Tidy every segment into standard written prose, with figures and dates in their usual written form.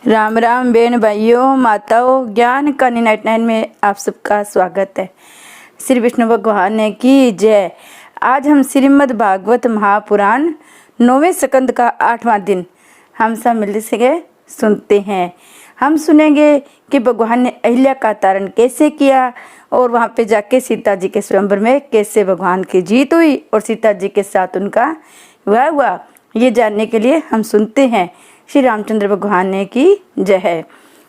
राम राम बहन भाइयों माताओं, ज्ञान का 99 में आप सबका स्वागत है। श्री विष्णु भगवान की जय। आज हम श्रीमद् भागवत महापुराण 9वें स्कंद का 8वां दिन हम सब मिल सके सुनते हैं। हम सुनेंगे कि भगवान ने अहिल्या का तारण कैसे किया और वहाँ पे जाके सीता जी के स्वयंवर में कैसे भगवान की जीत हुई और सीता जी के साथ उनका विवाह हुआ। ये जानने के लिए हम सुनते हैं। श्री रामचंद्र भगवान ने की जय है।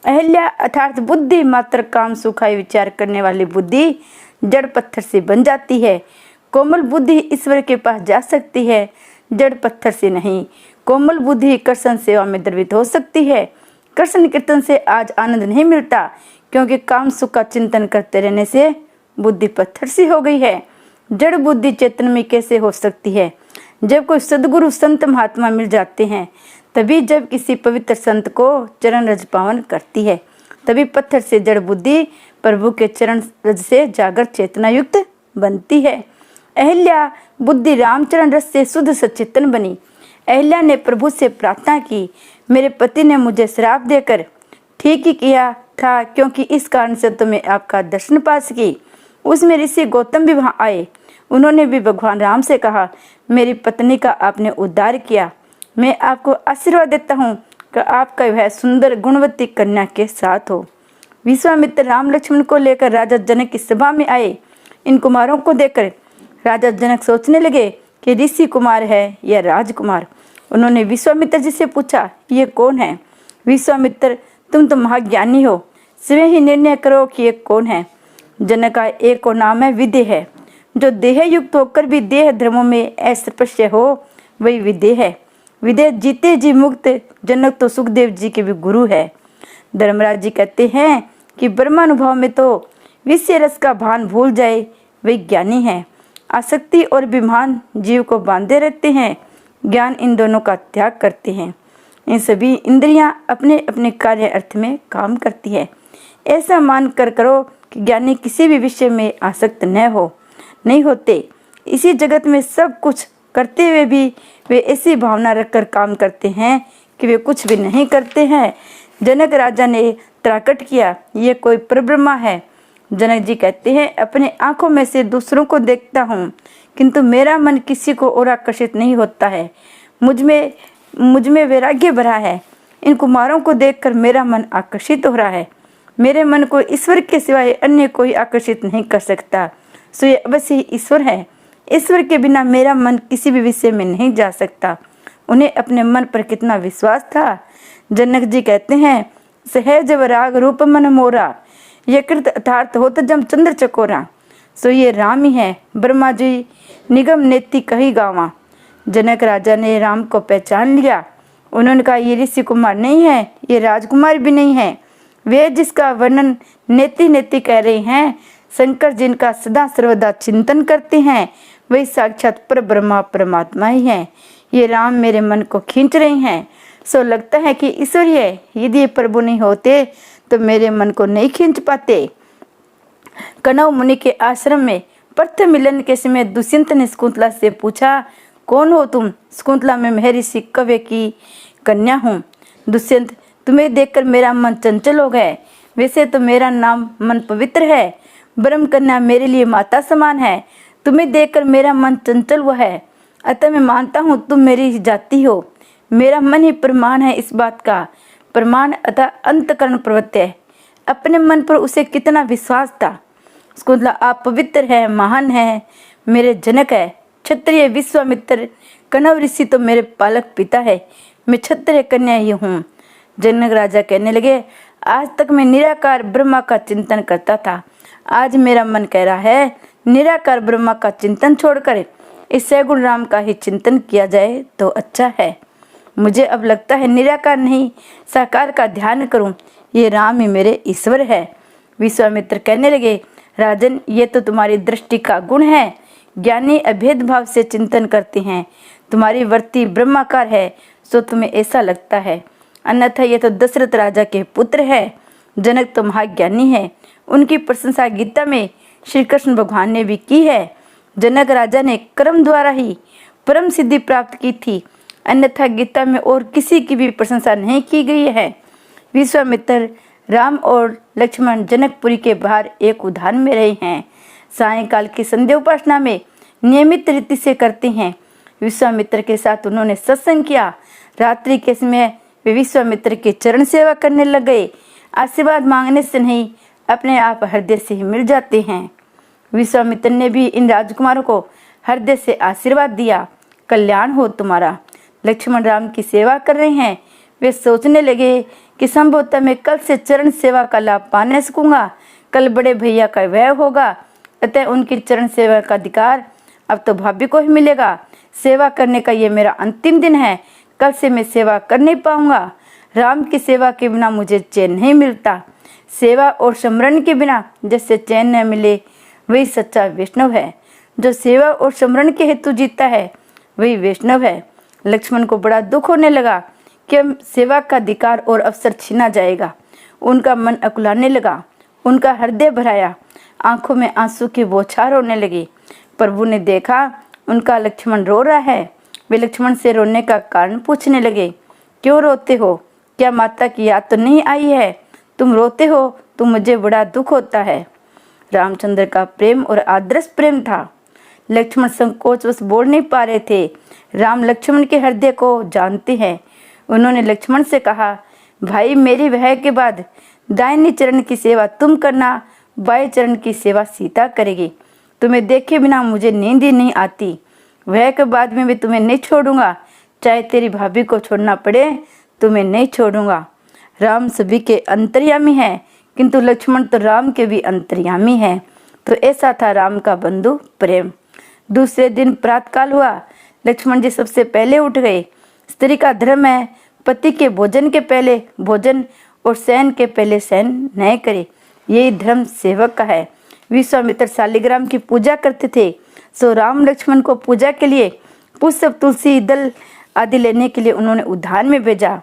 अहिल्या अर्थात बुद्धि मात्र काम सुखाई विचार करने वाली बुद्धि जड़ पत्थर से बन जाती है। कोमल बुद्धि ईश्वर के पास जा सकती है, जड़ पत्थर से नहीं। कोमल बुद्धि कृष्ण सेवा में द्रवित हो सकती है। कृष्ण कीर्तन से आज आनंद नहीं मिलता, क्योंकि काम सुख का चिंतन करते रहने से बुद्धि पत्थर सी हो गई है। जड़ बुद्धि चेतन में कैसे हो सकती है? जब कोई सदगुरु संत महात्मा मिल जाते हैं, तभी जब किसी पवित्र संत को चरण रज पावन करती है, तभी पत्थर से जड़ बुद्धि प्रभु के चरण रज से जागृत चेतना युक्त बनती है। अहिल्या बुद्धि रामचरण रस से शुद्ध सचेतन बनी। अहिल्या ने प्रभु से प्रार्थना की, मेरे पति ने मुझे श्राप देकर ठीक ही किया था, क्योंकि इस कारण से तो मैं आपका दर्शन पा सकी। उसमें ऋषि गौतम भी वहां आए। उन्होंने भी भगवान राम से कहा, मेरी पत्नी का आपने उद्धार किया। मैं आपको आशीर्वाद देता हूँ कि आपका वह सुंदर गुणवती कन्या के साथ हो। विश्वामित्र राम लक्ष्मण को लेकर राजा जनक की सभा में आए। इन कुमारों को देखकर राजा जनक सोचने लगे कि ऋषि कुमार है या राजकुमार। उन्होंने विश्वामित्र जी से पूछा, ये कौन है? विश्वामित्र, तुम तो महाज्ञानी हो, स्वयं ही निर्णय करो कि ये कौन है। जनक का एक और नाम है विदेह है। जो देह युक्त होकर भी देह धर्मों में अस्पृश्य हो, वही विदेह है। विदेह जीते जी मुक्त। जनक तो सुखदेव जी के भी गुरु है। धर्मराज जी कहते हैं कि ब्रह्मानुभव में तो विषय रस का भान भूल जाए वही ज्ञानी है। आसक्ति और विमान जीव को बांधे रखते हैं, ज्ञान इन दोनों का त्याग करते हैं। इन सभी इंद्रियां अपने अपने कार्य अर्थ में काम करती है। ऐसा मान कर करो कि ज्ञानी किसी भी विषय में आसक्त नहीं होते। इसी जगत में सब कुछ करते हुए भी वे ऐसी भावना रखकर काम करते हैं कि वे कुछ भी नहीं करते हैं। जनक राजा ने त्राकट किया, ये कोई परब्रह्मा है। जनक जी कहते हैं, अपने आंखों में से दूसरों को देखता हूँ, किंतु मेरा मन किसी को और आकर्षित नहीं होता है। मुझ में वैराग्य भरा है। इन कुमारों को देखकर मेरा मन आकर्षित हो रहा है। मेरे मन को ईश्वर के सिवाय अन्य कोई आकर्षित नहीं कर सकता। सो ये अवश्य ही ईश्वर है। ईश्वर के बिना मेरा मन किसी भी विषय में नहीं जा सकता। उन्हें अपने मन पर कितना विश्वास था। जनक जी कहते हैं, सहज राग रूप मन मोरा, ये कृत अर्थार्थ हो तो जम चंद्र चकोरा। सो ये राम ही है, ब्रह्मा जी निगम नेति कही गावा। जनक राजा ने राम को पहचान लिया। उन्होंने कहा, ये ऋषि कुमार नहीं है, ये राजकुमार भी नहीं है। वे जिसका वर्णन नेति नेति कह रहे हैं, शंकर जिनका सदा सर्वदा चिंतन करते हैं, वही साक्षात पर ब्रह्मा परमात्मा ही है। ये राम मेरे मन को खींच रहे हैं। सो लगता है कि ईश्वर है। यदि प्रभु नहीं होते तो मेरे मन को नहीं खींच पाते। कणव मुनि के आश्रम में प्रथम मिलन के समय दुष्यंत ने शकुंतला से पूछा, कौन हो तुम? शकुंतला, मैं महर्षि कव्य की कन्या हूँ। दुष्यंत, तुम्हें देखकर मेरा मन चंचल हो गया। वैसे तो मेरा नाम मन पवित्र है। ब्रह्म कन्या मेरे लिए माता समान है। तुम्हें देखकर मेरा मन चंचल हुआ है, अतः मैं मानता हूँ तुम मेरी जाति हो। मेरा मन ही प्रमाण है इस बात का। प्रमाण अतः अंतकरण प्रवृत्ति है। अपने मन पर उसे कितना विश्वास था। शकुंतला, आप पवित्र है, महान है, मेरे जनक है। क्षत्रिय विश्वामित्र, कणव ऋषि तो मेरे पालक पिता है। मैं क्षत्रिय कन्या ही हूँ। जनक राजा कहने लगे, आज तक मैं निराकार ब्रह्मा का चिंतन करता था। आज मेरा मन कह रहा है निराकार ब्रह्मा का चिंतन छोड़कर इस सगुण राम का ही चिंतन किया जाए तो अच्छा है। मुझे अब लगता है निराकार नहीं साकार का ध्यान करूं। ये राम ही मेरे ईश्वर है। विश्वामित्र कहने लगे, राजन, ये तो तुम्हारी दृष्टि का गुण है। ज्ञानी अभेद भाव से चिंतन करते हैं। तुम्हारी वृत्ति ब्रह्माकार है, सो तुम्हें ऐसा लगता है, अन्यथा ये तो दशरथ राजा के पुत्र है। जनक तो महाज्ञानी है। उनकी प्रशंसा गीता में श्री कृष्ण भगवान ने भी की है। जनक राजा ने कर्म द्वारा ही परम सिद्धि प्राप्त की थी, अन्यथा गीता में और किसी की भी प्रशंसा नहीं की गई है। विश्वामित्र राम और लक्ष्मण जनकपुरी के बाहर एक उद्यान में रहे हैं। सायंकाल की संध्या उपासना में नियमित रीति से करते हैं। विश्वामित्र के साथ उन्होंने सत्संग किया। रात्रि के समय वे विश्वामित्र की चरण सेवा करने लग गए। आशीर्वाद मांगने से नहीं, अपने आप हृदय से ही मिल जाते हैं। विश्वामित्र ने भी इन राजकुमारों को हृदय से आशीर्वाद दिया, कल्याण हो तुम्हारा। लक्ष्मण राम की सेवा कर रहे हैं। वे सोचने लगे कि संभवतः मैं कल से चरण सेवा का लाभ पा नहीं सकूंगा। कल बड़े भैया का व्यय होगा, अतः उनकी चरण सेवा का अधिकार अब तो भाभी को ही मिलेगा। सेवा करने का ये मेरा अंतिम दिन है। कल से मैं सेवा कर नहीं पाऊंगा। राम की सेवा के बिना मुझे चैन नहीं मिलता। सेवा और स्मरण के बिना जिससे चैन न मिले वही सच्चा वैष्णव है। जो सेवा और स्मरण के हेतु जीता है वही वैष्णव है। लक्ष्मण को बड़ा दुख होने लगा कि सेवा का अधिकार और अवसर छीना जाएगा। उनका मन अकुलाने लगा, उनका हृदय भराया, आंखों में आंसू की बौछार होने लगी। प्रभु ने देखा उनका लक्ष्मण रो रहा है। वे लक्ष्मण से रोने का कारण पूछने लगे, क्यों रोते हो? क्या माता की याद तो नहीं आई है? तुम रोते हो तो मुझे बड़ा दुख होता है। रामचंद्र का प्रेम और आदर्श प्रेम था। लक्ष्मण संकोचवश बोल नहीं पा रहे थे। राम लक्ष्मण के हृदय को जानते हैं। उन्होंने लक्ष्मण से कहा, भाई मेरी वह के बाद दाहिनी चरण की सेवा तुम करना, बाएं चरण की सेवा सीता करेगी। तुम्हें देखे बिना मुझे नींद ही नहीं आती। वह के बाद में मैं तुम्हें नहीं छोड़ूंगा, चाहे तेरी भाभी को छोड़ना पड़े तुम्हें नहीं छोड़ूंगा। राम सभी के अंतर्यामी है, किंतु लक्ष्मण तो राम के भी अंतर्यामी है। तो ऐसा था राम का बंधु प्रेम। दूसरे दिन प्रातःकाल हुआ। लक्ष्मण जी सबसे पहले उठ गए। स्त्री का धर्म है पति के भोजन के पहले भोजन और शयन के पहले शयन न करे। यही धर्म सेवक का है। विश्वामित्र शालिग्राम की पूजा करते थे, सो राम लक्ष्मण को पूजा के लिए पुष्प, तुलसी दल आदि लेने के लिए उन्होंने उद्यान में भेजा।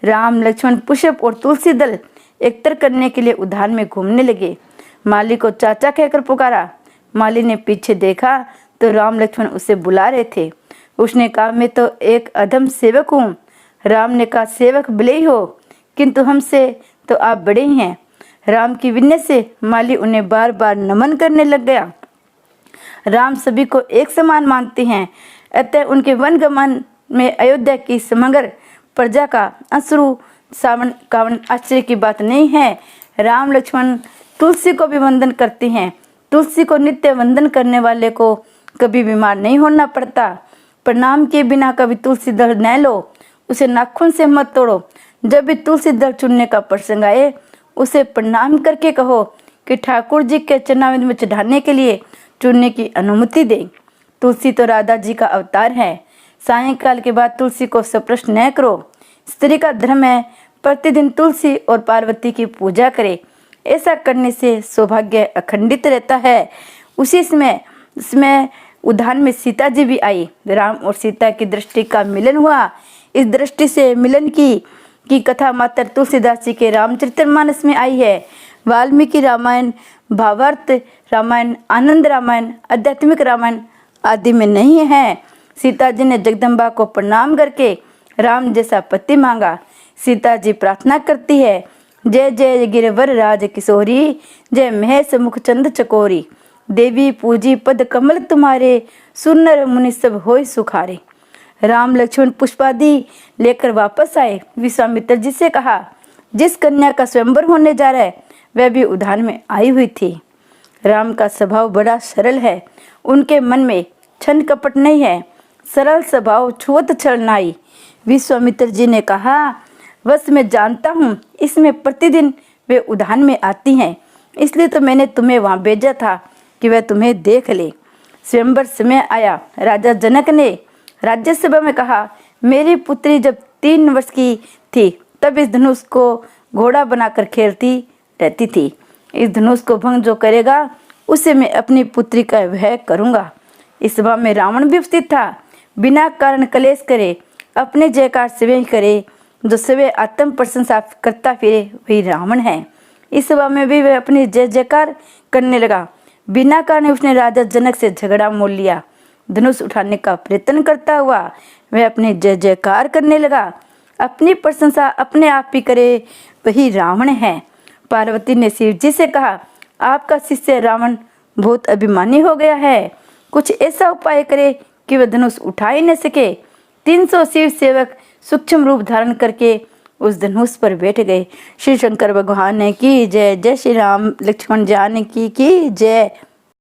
राम लक्ष्मण पुष्प और तुलसी दल एकत्र करने के लिए उद्यान में घूमने लगे। माली को चाचा कहकर पुकारा। माली ने पीछे देखा तो राम लक्ष्मण उसे बुला रहे थे। उसने कहा, मैं तो एक अधम सेवक हूँ। राम ने कहा, सेवक भले ही हो, किंतु हमसे तो आप बड़े ही हैं। राम की विनय से माली उन्हें बार बार नमन करने लग गया। राम सभी को एक समान मानते हैं, अतः उनके वनगमन में अयोध्या की समग्र प्रजा का अश्रु सावन कावन आश्चर्य की बात नहीं है। राम लक्ष्मण तुलसी को भी वंदन करते हैं। तुलसी को नित्य वंदन करने वाले को कभी बीमार नहीं होना पड़ता। प्रणाम के बिना कभी तुलसी दल न लो, उसे नाखून से मत तोड़ो। जब भी तुलसी दल चुनने का प्रसंग आए उसे प्रणाम करके कहो कि ठाकुर जी के चरणारविंद में चढ़ाने के लिए चुनने की अनुमति दे। तुलसी तो राधा जी का अवतार है। सायंकाल के बाद तुलसी को स्पर्श न करो। स्त्री का धर्म है प्रतिदिन तुलसी और पार्वती की पूजा करे। ऐसा करने से सौभाग्य अखंडित रहता है। उसी समय उद्यान में सीता जी भी आई। राम और सीता की दृष्टि का मिलन हुआ। इस दृष्टि से मिलन की कथा मात्र तुलसीदास जी के रामचरितमानस में आई है। वाल्मीकि रामायण, भावार्थ रामायण, आनंद रामायण, आध्यात्मिक रामायण आदि में नहीं है। सीता जी ने जगदम्बा को प्रणाम करके राम जैसा पति मांगा। सीता जी प्रार्थना करती है, जय जय गिरवर राज किशोरी, जय महेश मुखचंद चकोरी। देवी पूजी पद कमल तुम्हारे, सुनर मुनि सब होय सुखारे। राम लक्ष्मण पुष्पादि लेकर वापस आए। विश्वामित्र जी से कहा, जिस कन्या का स्वयंवर होने जा रहा है वह भी उद्यान में आई हुई थी। राम का स्वभाव बड़ा सरल है। उनके मन में छल कपट नहीं है। सरल स्वभाव, छुअत छल नाई। विश्वामित्र जी ने कहा, बस मैं जानता हूँ इसमें प्रतिदिन वे उद्यान में आती हैं, इसलिए तो मैंने तुम्हें वहाँ भेजा था कि वह तुम्हें देख ले। स्वयंवर समय आया। राजा जनक ने राज्यसभा में कहा, मेरी पुत्री जब 3 वर्ष की थी तब इस धनुष को घोड़ा बनाकर खेलती रहती थी। इस धनुष को भंग जो करेगा उसे मैं अपनी पुत्री का वह करूँगा। इस सभा में रावण भी उपस्थित था। बिना कारण कलेश करे, अपने जयकार स्वयं करे। जो स्वयं आत्म प्रशंसा करता फिरे वही रावण है। इस सभा में भी वह अपनी जय जयकार करने लगा। बिना कारण उसने राजा जनक से झगड़ा मोल लिया। धनुष उठाने का प्रयत्न करता हुआ वह अपने जय जयकार करने लगा। अपनी प्रशंसा अपने आप ही करे वही रावण है। पार्वती ने शिव जी से कहा, आपका शिष्य रावण बहुत अभिमानी हो गया है, कुछ ऐसा उपाय करे कि वह धनुष उठा ही न सके। 300 शिव सेवक सूक्ष्म रूप धारण करके उस धनुष पर बैठ गए। श्री शंकर भगवान ने की जय। जय श्री राम। लक्ष्मण जानकी की जय।